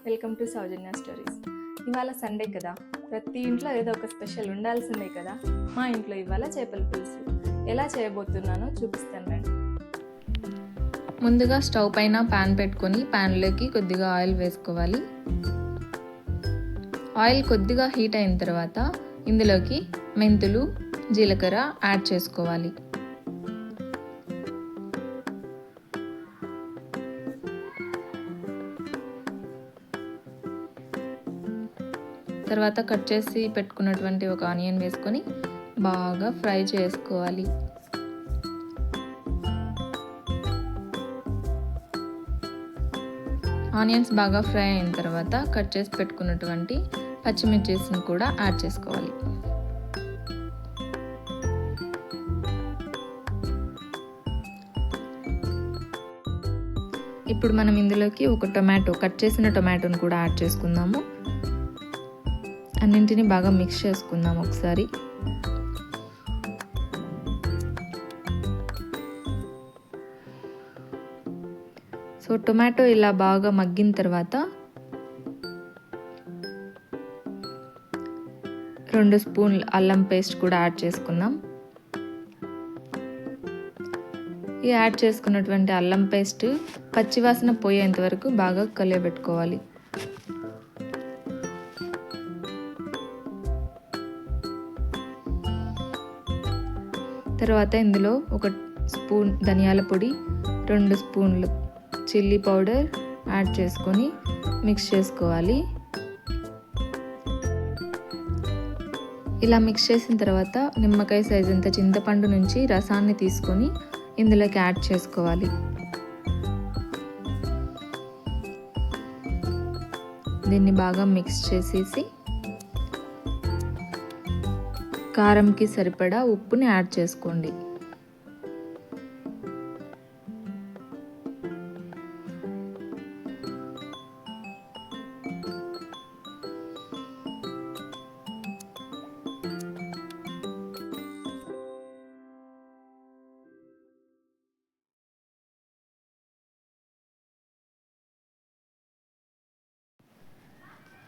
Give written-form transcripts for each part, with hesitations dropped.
Welcome to Soujanya stories. ఇవాళ Sunday కదా, ప్రతి ఇంట్లో ఏదో ఒక స్పెషల్ ఉండాల్సిందే కదా. మా ఇంట్లో ఇవాళ చేపల పులుసు ఎలా చేయబోతున్నానో చూపిస్తాను రండి. ముందుగా స్టవ్ పైన ప్యాన్ పెట్టుకొని ప్యాన్లోకి కొద్దిగా ఆయిల్ వేసుకోవాలి. ఆయిల్ కొద్దిగా హీట్ అయిన తర్వాత ఇందులోకి మెంతులు, జీలకర్ర యాడ్ చేసుకోవాలి. తర్వాత కట్ చేసి పెట్టుకున్నటువంటి ఒక ఆనియన్ వేసుకొని బాగా ఫ్రై చేసుకోవాలి. ఆనియన్స్ బాగా ఫ్రై అయిన తర్వాత కట్ చేసి పెట్టుకున్నటువంటి పచ్చిమిర్చిని కూడా యాడ్ చేసుకోవాలి. ఇప్పుడు మనం ఇందులోకి ఒక కట్ చేసిన టొమాటోని కూడా యాడ్ చేసుకుందాము. అన్నింటినీ బాగా మిక్స్ చేసుకుందాం ఒకసారి. సో టొమాటో ఇలా బాగా మగ్గిన తర్వాత 2 స్పూన్ల అల్లం పేస్ట్ కూడా యాడ్ చేసుకుందాం. ఈ యాడ్ చేసుకున్నటువంటి అల్లం పేస్ట్ పచ్చివాసన పోయేంత వరకు బాగా కలియబెట్టుకోవాలి. తర్వాత ఇందులో 1 స్పూన్ ధనియాల పొడి, 2 స్పూన్లు చిల్లీ పౌడర్ యాడ్ చేసుకొని మిక్స్ చేసుకోవాలి. ఇలా మిక్స్ చేసిన తర్వాత నిమ్మకాయ సైజ్ అంత చింతపండు నుంచి రసాన్ని తీసుకొని ఇందులోకి యాడ్ చేసుకోవాలి. దీన్ని బాగా మిక్స్ చేసేసి కారంకి సరిపడా ఉప్పుని యాడ్ చేసుకోండి.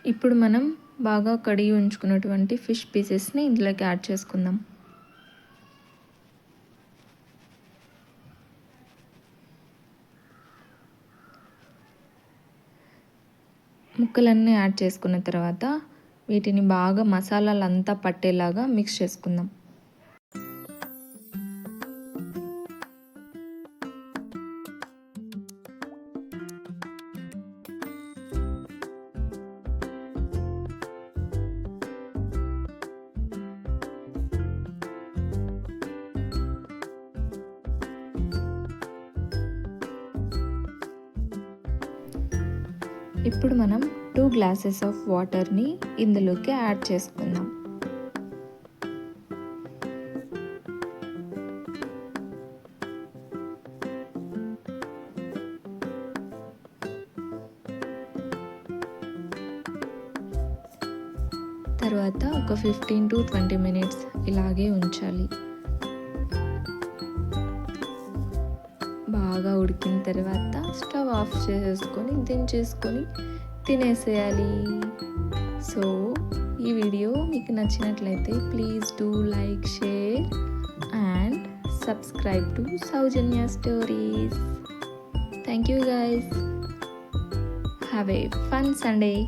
ఇప్పుడు మనం బాగా కడిగి ఉంచుకున్నటువంటి ఫిష్ పీసెస్ని ఇందులోకి యాడ్ చేసుకుందాం. ముక్కలన్నీ యాడ్ చేసుకున్న తర్వాత వీటిని బాగా మసాలాలంతా పట్టేలాగా మిక్స్ చేసుకుందాం. ఇప్పుడు మనం 2 గ్లాసెస్ ఆఫ్ వాటర్ని ఇందులోకి యాడ్ చేసుకుందాం. తర్వాత ఒక 15 to 20 మినిట్స్ ఇలాగే ఉంచాలి. బాగా ఉడికిన తర్వాత స్టవ్ ఆఫ్ చేసుకొని దించేసుకొని తినేసేయాలి. సో ఈ వీడియో మీకు నచ్చినట్లయితే please do like, share and subscribe to Soujanya stories. Thank you guys. Have a fun Sunday.